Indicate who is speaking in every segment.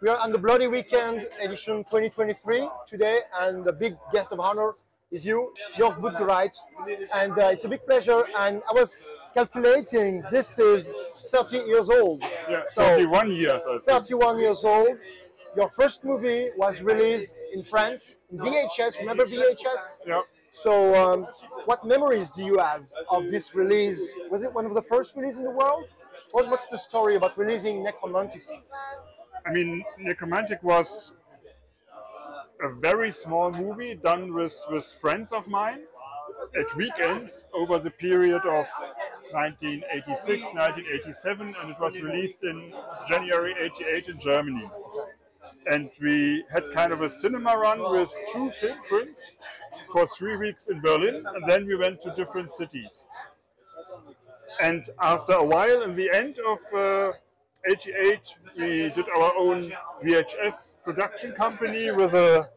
Speaker 1: We are on the Bloody Weekend edition 2023 today, and the big guest of honor is you, Jörg Buttgereit, and it's a big pleasure. And I was calculating, this is 30 years old.
Speaker 2: Yeah,
Speaker 1: so
Speaker 2: 31 years, I think.
Speaker 1: 31 years old. Your first movie was released in France, in VHS, remember VHS?
Speaker 2: Yeah.
Speaker 1: So what memories do you have of this release? Was it one of the first releases in the world? What's the story about releasing Nekromantik?
Speaker 2: I mean, Nekromantik was a very small movie done with friends of mine at weekends over the period of 1986, 1987, and it was released in January 88 in Germany. And we had kind of a cinema run with 2 film prints for 3 weeks in Berlin, and then we went to different cities. And after a while, in the end of 88, we did our own VHS production company with a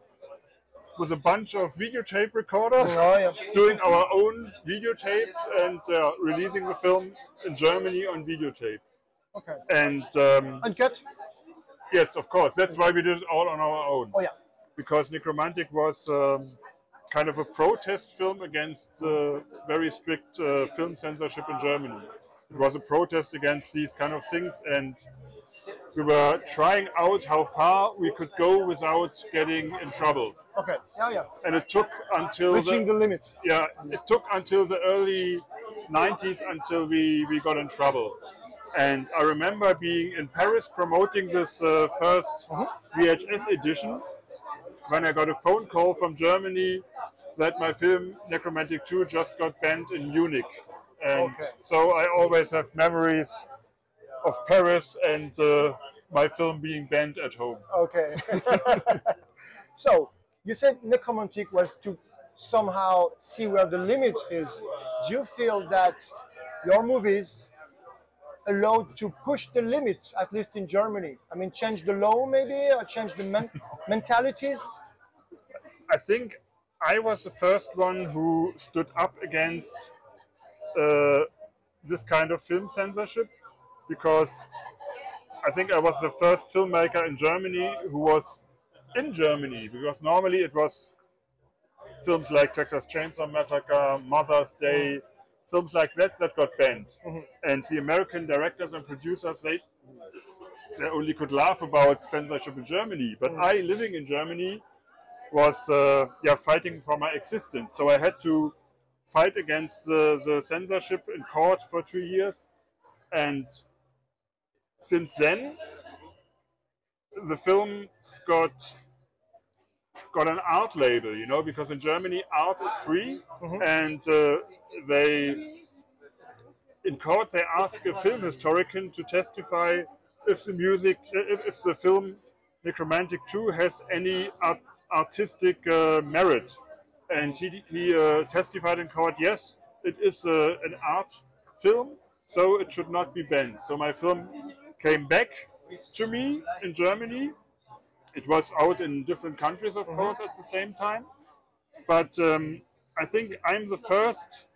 Speaker 2: bunch of videotape recorders, doing our own videotapes and releasing the film in Germany on videotape.
Speaker 1: Okay.
Speaker 2: And
Speaker 1: uncut?
Speaker 2: Yes, of course. That's why we did it all on our own.
Speaker 1: Oh yeah.
Speaker 2: Because Nekromantik was kind of a protest film against very strict film censorship in Germany. It was a protest against these kind of things, and we were trying out how far we could go without getting in trouble.
Speaker 1: Okay. Yeah, yeah.
Speaker 2: And it took until
Speaker 1: reaching the limit.
Speaker 2: Yeah, it took until the early 90s until we got in trouble. And I remember being in Paris promoting this first VHS edition when I got a phone call from Germany that my film Nekromantik 2 just got banned in Munich. And so I always have memories of Paris and my film being banned at home.
Speaker 1: Okay. So you said Nekromantik was to somehow see where the limit is. Do you feel that your movies allowed to push the limits, at least in Germany? I mean, change the law maybe, or change the mentalities?
Speaker 2: I think I was the first one who stood up against this kind of film censorship, because I think I was the first filmmaker in Germany who was in Germany, because normally it was films like Texas Chainsaw Massacre, Mother's Day, films like that got banned. And the American directors and producers, they only could laugh about censorship in Germany. But I, living in Germany, was fighting for my existence. So I had to fight against the censorship in court for 2 years. And since then, the films got an art label, you know, because in Germany art is free, and in court they ask a film historian to testify if the film Nekromantik 2 has any artistic merit. And he testified in court, yes, it is an art film, so it should not be banned. So my film came back to me in Germany. It was out in different countries, of course, at the same time. But I think I'm the first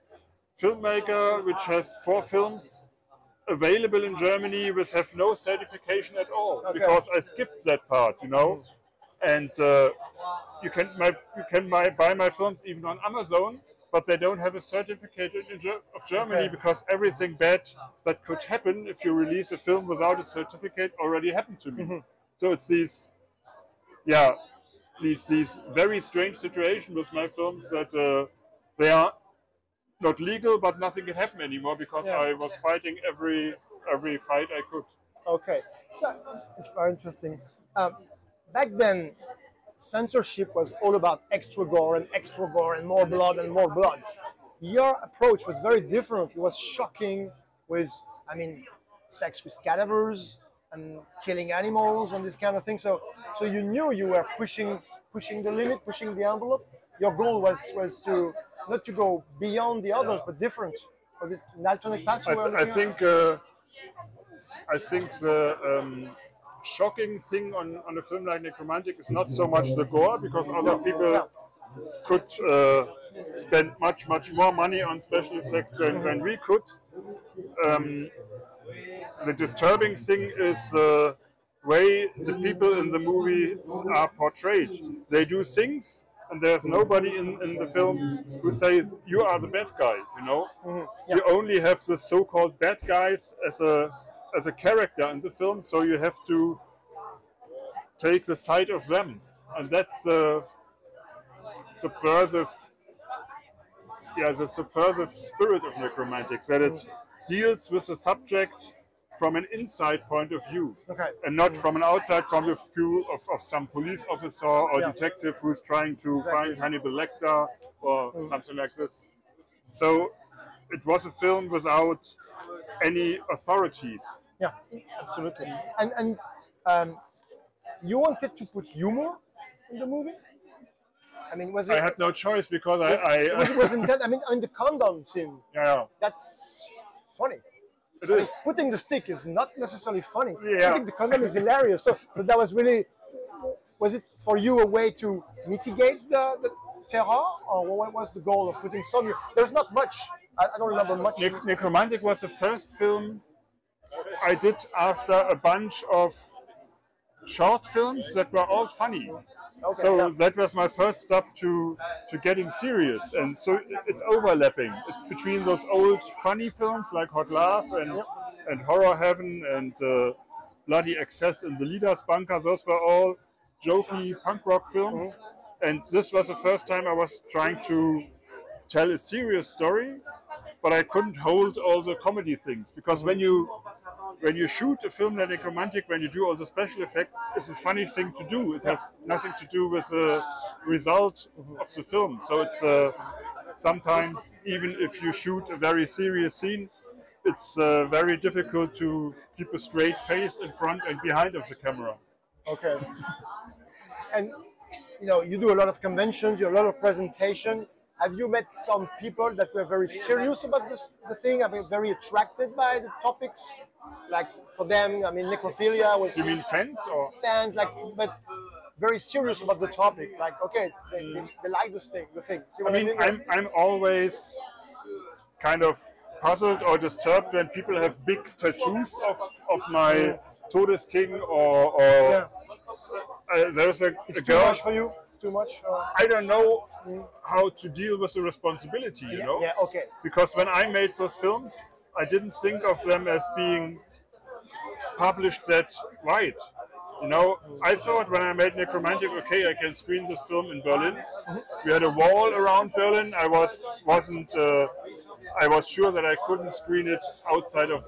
Speaker 2: filmmaker which has 4 films available in Which have no certification at all, because I skipped that part, you know. And you can buy my films even on Amazon, but they don't have a certificate of Germany, because everything bad that could happen if you release a film without a certificate already happened to me. So it's these very strange situations with my films that they are not legal, but nothing can happen anymore, because I was fighting every fight I could.
Speaker 1: Okay, so it's very interesting. Back then, censorship was all about extra gore and more blood and more blood. Your approach was very different. It was shocking with, I mean, sex with cadavers and killing animals and this kind of thing. So you knew you were pushing the limit, pushing the envelope. Your goal was to not to go beyond the others, but different. Was it an alternate path?
Speaker 2: I think the shocking thing on a film like Nekromantik is not so much the gore, because other people could spend much more money on special effects than we could. The disturbing thing is way the people in the movie are portrayed. They do things, and there's nobody in the film who says, you are the bad guy, you know?
Speaker 1: Yeah.
Speaker 2: You only have the so-called bad guys as a character in the film, so you have to take the side of them. And that's the subversive spirit of Nekromantik, that it deals with the subject from an inside point of view, and not from an outside point of view of some police officer or detective who's trying to find Hannibal Lecter or something like this. So it was a film without any authorities.
Speaker 1: Yeah, absolutely. And you wanted to put humor in the movie? I mean, was it?
Speaker 2: I had no choice because
Speaker 1: it was intent. I mean, in the condom scene, that's funny.
Speaker 2: It is.
Speaker 1: Putting the stick is not necessarily funny.
Speaker 2: Yeah.
Speaker 1: Putting the condom is hilarious. So that was really. Was it for you a way to mitigate the terror, or what was the goal of putting some? There's not much. I don't remember much.
Speaker 2: Nekromantik was the first film I did after a bunch of short films that were all funny.
Speaker 1: Okay,
Speaker 2: so that was my first step to getting serious, and so it's overlapping. It's between those old funny films like Hot Love and Horror Heaven and Bloody Excess in the Leader's Bunker. Those were all jokey punk rock films, and this was the first time I was trying to tell a serious story, but I couldn't hold all the comedy things, because when you shoot a film like Nekromantik, when you do all the special effects, it's a funny thing to do. It has nothing to do with the result of the film. So it's sometimes, even if you shoot a very serious scene, it's very difficult to keep a straight face in front and behind of the camera.
Speaker 1: Okay. And you know, you do a lot of conventions, you do a lot of presentation. Have you met some people that were very serious about the thing? I mean, very attracted by the topics? Like for them, I mean, necrophilia was...
Speaker 2: You mean fans or?
Speaker 1: Fans, like, but very serious about the topic. Like, okay, they like this thing, the thing. See what I mean?
Speaker 2: I'm always kind of puzzled or disturbed when people have big tattoos of my Todesking or there's a
Speaker 1: It's
Speaker 2: girl.
Speaker 1: too much for you? It's too much?
Speaker 2: I don't know how to deal with the responsibility, you know?
Speaker 1: Yeah, okay.
Speaker 2: Because when I made those films, I didn't think of them as being published that wide. You know, I thought when I made Nekromantik, okay, I can screen this film in Berlin. We had a wall around Berlin. I was sure that I couldn't screen it outside of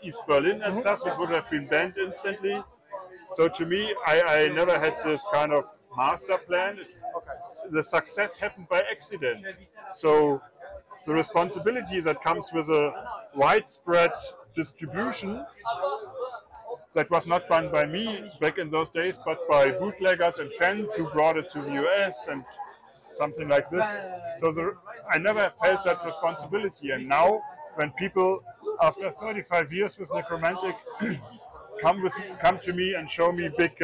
Speaker 2: East Berlin and stuff. It would have been banned instantly. So to me, I never had this kind of master plan. The success happened by accident. So the responsibility that comes with a widespread distribution that was not done by me back in those days, but by bootleggers and fans who brought it to the US and something like this. So I never felt that responsibility. And now, when people, after 35 years with Nekromantik, come to me and show me big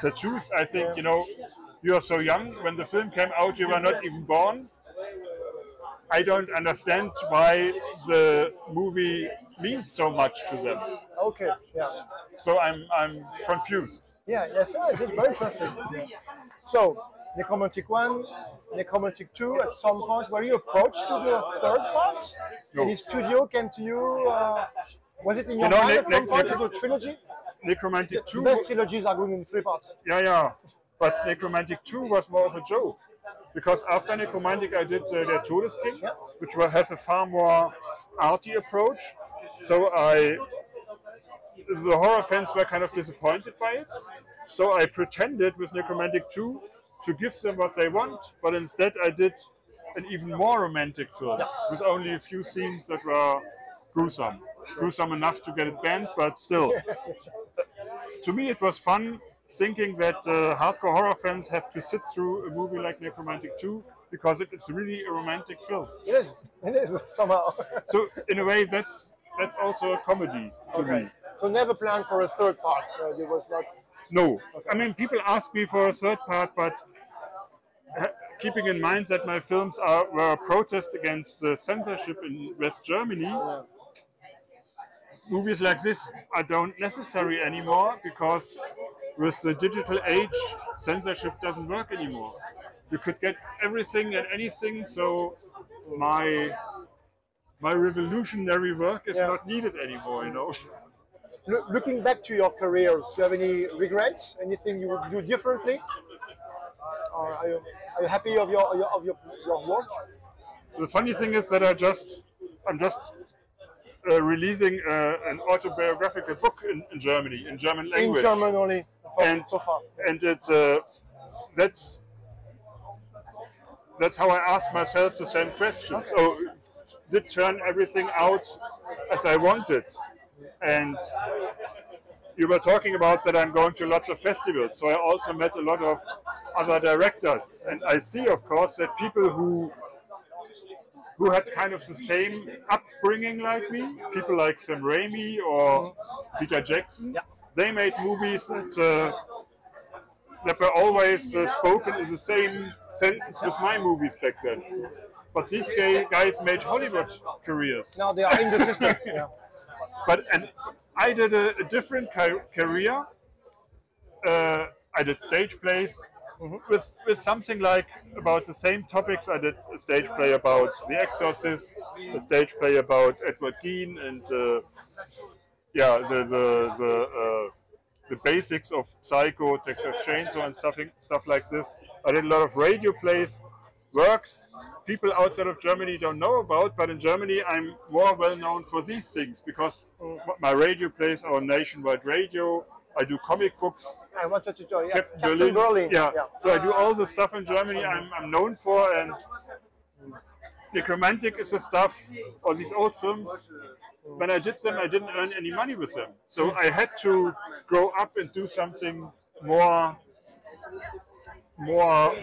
Speaker 2: tattoos, I think, you know, you are so young. When the film came out, you were not even born. I don't understand why the movie means so much to them.
Speaker 1: Okay, yeah.
Speaker 2: So I'm confused.
Speaker 1: Yeah, yes, it's very interesting. Yeah. So, Nekromantik 1, Nekromantik 2, at some point, were you approached to do a third part?
Speaker 2: No.
Speaker 1: Any studio came to you? Was it in your mind at some point to do a trilogy?
Speaker 2: Nekromantik 2.
Speaker 1: The best trilogies are going in 3 parts.
Speaker 2: Yeah. But Nekromantik 2 was more of a joke. Because after Nekromantik, I did Der Todesking, which has a far more arty approach. So the horror fans were kind of disappointed by it. So I pretended with Nekromantik 2 to give them what they want, but instead I did an even more romantic film with only a few scenes that were gruesome. Gruesome enough to get it banned, but still. To me, it was fun thinking that hardcore horror fans have to sit through a movie like Nekromantik 2 because it's really a romantic film.
Speaker 1: It is somehow.
Speaker 2: So in a way, that's also a comedy to me.
Speaker 1: So never planned for a third part. It was not.
Speaker 2: No, I mean people ask me for a third part, but keeping in mind that my films were a protest against the censorship in West Germany. movies like this are don't necessary anymore, because with the digital age, censorship doesn't work anymore. You could get everything and anything, so my revolutionary work is not needed anymore, you know.
Speaker 1: Looking back to your careers, do you have any regrets? Anything you would do differently? Or are you happy of your work?
Speaker 2: The funny thing is that I'm just releasing an autobiographical book in Germany, in German language.
Speaker 1: In German only, so far.
Speaker 2: And it's that's how I ask myself the same question. Okay. So did turn everything out as I wanted. And you were talking about that I'm going to lots of festivals, so I also met a lot of other directors, and I see, of course, that people who had kind of the same upbringing like me, people like Sam Raimi or Peter Jackson, they made movies that were always spoken in the same sentence with my movies back then. But these guys made Hollywood careers.
Speaker 1: Now they are in the system.
Speaker 2: And I did a different career. I did stage plays with something like about the same topics. I did a stage play about The Exorcist, a stage play about Edward Gein, and the basics of Psycho, Texas Chainsaw, and stuff like this. I did a lot of radio plays, works people outside of Germany don't know about, but in Germany I'm more well known for these things, because my radio plays are on nationwide radio. I do comic books.
Speaker 1: I wanted to tell you, Captain Berlin.
Speaker 2: So I do all the stuff in Germany I'm known for, and Nekromantik is the stuff, or these old films. When I did them, I didn't earn any money with them. So I had to grow up and do something more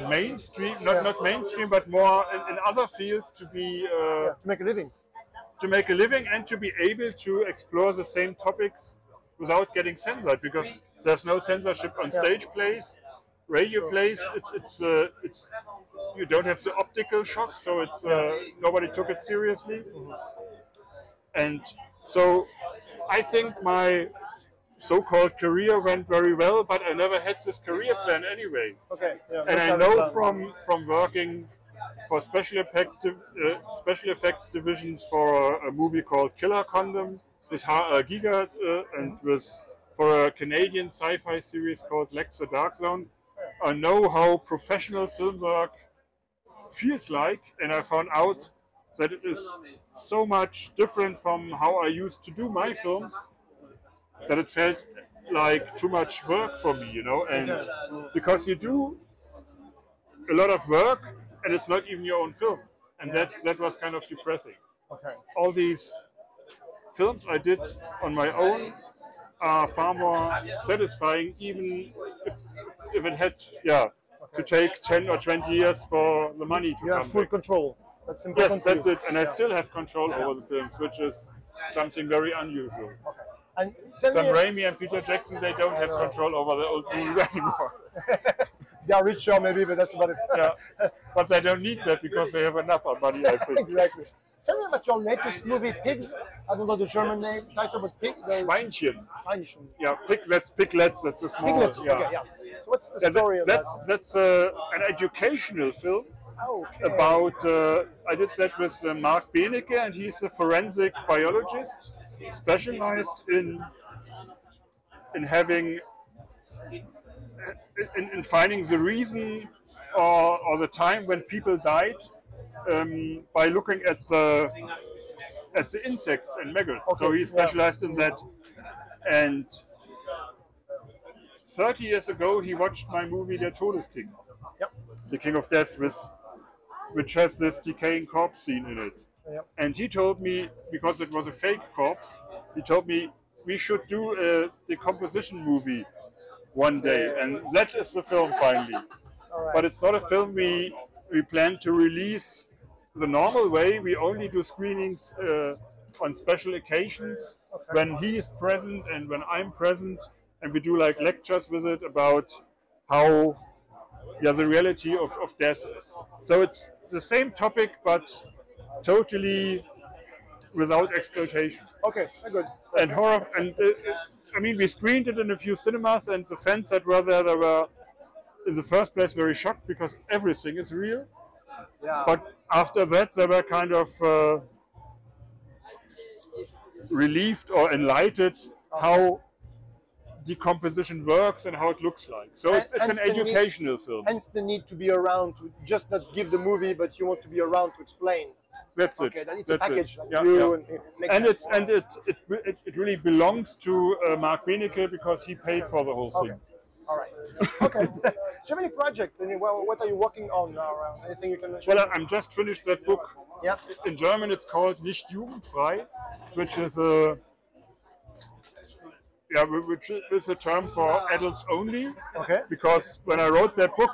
Speaker 2: mainstream, not mainstream, but more in other fields, to be
Speaker 1: to make a living.
Speaker 2: To make a living and to be able to explore the same topics without getting censored, because there's no censorship on stage plays, radio plays. It's you don't have the optical shock, so it's nobody took it seriously. And so I think my so-called career went very well, but I never had this career plan anyway.
Speaker 1: Okay. Yeah,
Speaker 2: and I know from working for special effects divisions for a movie called Killer Condom with Giga and for a Canadian sci-fi series called Lex the Dark Zone, I know how professional film work feels like, and I found out that it is so much different from how I used to do my films, that it felt like too much work for me, you know, and because you do a lot of work and it's not even your own film, and that was kind of depressing.
Speaker 1: Okay.
Speaker 2: All these films I did on my own are far more satisfying, even if it had to take 10 or 20 years for the money to come back.
Speaker 1: You have full control. That's important.
Speaker 2: Yes, that's it, and I still have control over the films, which is something very unusual.
Speaker 1: Okay. And
Speaker 2: Sam Raimi and Peter Jackson, they don't have control over the old movies anymore.
Speaker 1: They are richer maybe, but that's about it.
Speaker 2: But they don't need that because they have enough money, I think.
Speaker 1: Exactly. Tell me about your latest movie, Pigs. I don't know the German title, but Pig.
Speaker 2: Schweinchen.
Speaker 1: Schweinchen.
Speaker 2: Yeah, Piglets, that's a small.
Speaker 1: Piglets, okay, yeah. So what's the story of that?
Speaker 2: That's an educational film.
Speaker 1: Okay.
Speaker 2: About, I did that with Mark Benecke, and he's a forensic biologist specialized in having, in finding the reason or the time when people died by looking at the insects and maggots. Okay. So he's specialized in that. And 30 years ago, he watched my movie Der Todesking, The King of Death, which has this decaying corpse scene in it. And he told me, because it was a fake corpse, he told me we should do a decomposition movie one day, and that is the film finally. Right. But it's not a film we plan to release the normal way. We only do screenings on special occasions when he is present and when I'm present, and we do like lectures with it about how the reality of death is. So it's the same topic, but totally without exploitation.
Speaker 1: Okay, good.
Speaker 2: And horror, and I mean, we screened it in a few cinemas, and the fans that were there, they were in the first place very shocked because everything is real.
Speaker 1: Yeah.
Speaker 2: But after that, they were kind of relieved or enlightened how decomposition works and how it looks like. So it's an educational film.
Speaker 1: Hence the need to be around to just not give the movie, but you want to be around to explain.
Speaker 2: That's it.
Speaker 1: Okay, then it's
Speaker 2: That's
Speaker 1: a package.
Speaker 2: It.
Speaker 1: Like
Speaker 2: Yeah,
Speaker 1: you
Speaker 2: yeah. And it really belongs to Mark Benecke because he paid for the whole thing.
Speaker 1: Okay. All right. Okay. Do you have any project? What are you working on now? Anything you can mention?
Speaker 2: Well, I'm just finished that book.
Speaker 1: Yeah.
Speaker 2: In German, it's called Nicht jugendfrei, which is a which is a term for adults only.
Speaker 1: Okay.
Speaker 2: Because when I wrote that book,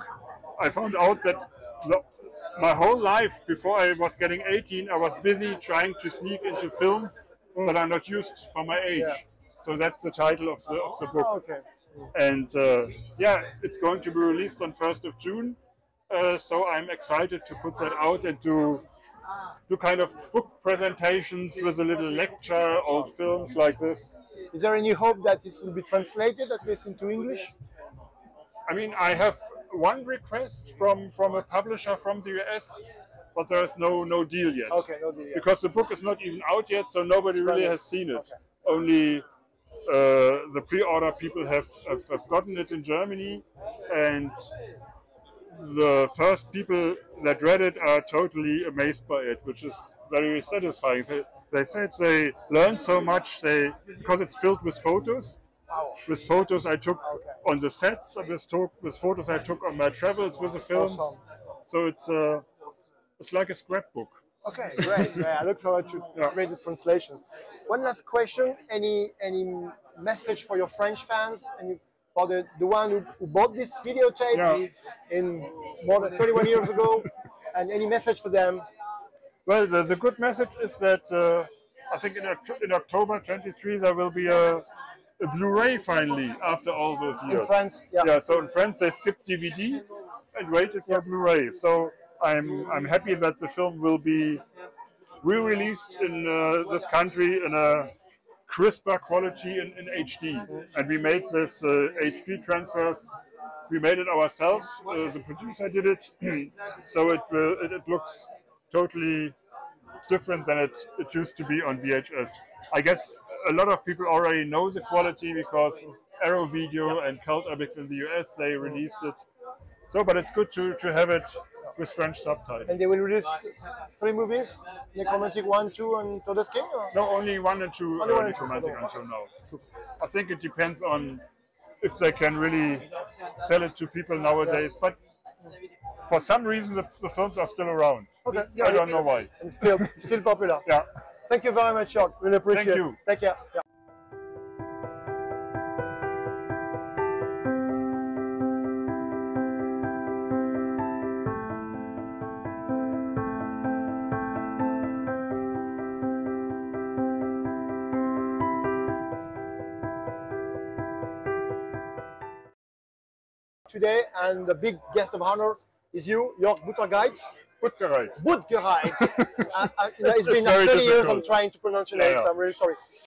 Speaker 2: I found out that my whole life before I was getting 18, I was busy trying to sneak into films that are not used for my age.
Speaker 1: Yeah.
Speaker 2: So that's the title of the book.
Speaker 1: Okay.
Speaker 2: And yeah, it's going to be released on 1st of June. So I'm excited to put that out and to do kind of book presentations with a little lecture, old films like this.
Speaker 1: Is there any hope that it will be translated at least into English?
Speaker 2: I mean, I have one request from a publisher from the US, but there is no deal yet.
Speaker 1: Okay, no deal yet.
Speaker 2: Because the book is not even out yet, so nobody really has seen it.
Speaker 1: Okay.
Speaker 2: Only the pre-order people have gotten it in Germany, and the first people that read it are totally amazed by it, which is very satisfying. They said they learned so much because it's filled with photos.
Speaker 1: Wow.
Speaker 2: With photos I took on the sets, with photos I took on my travels with the films.
Speaker 1: Awesome.
Speaker 2: So it's like a scrapbook.
Speaker 1: Okay, great. Yeah, I look forward to read the translation. One last question: any message for your French fans, and for the one who bought this videotape in more than 31 years ago, and any message for them?
Speaker 2: Well, the good message is that I think in October 23 there will be a Blu-ray finally after all those years.
Speaker 1: In France,
Speaker 2: yeah. So in France they skipped DVD and waited for Blu-ray. So I'm happy that the film will be re-released in this country in a crisper quality in HD. And we made this HD transfers. We made it ourselves. The producer did it, so it looks totally different than it used to be on VHS. I guess a lot of people already know the quality because Arrow Video and Cult Epics in the US, they released it. So, but it's good to have it with French subtitles.
Speaker 1: And they will release 3 movies, Nekromantik 1, 2, and Todesking?
Speaker 2: No, only 1 and 2 Nekromantik until now. I think it depends on if they can really sell it to people nowadays. But for some reason, the films are still around.
Speaker 1: Okay.
Speaker 2: I don't know why.
Speaker 1: And still popular.
Speaker 2: Yeah.
Speaker 1: Thank you very much, Jörg. Really appreciate it.
Speaker 2: Thank you.
Speaker 1: Take care. Yeah. Today, and the big guest of honor is you, Jörg Buttgereit.
Speaker 2: Buttgereit.
Speaker 1: Buttgereit. It's been 30 years I'm trying to pronounce your name, so I'm really sorry.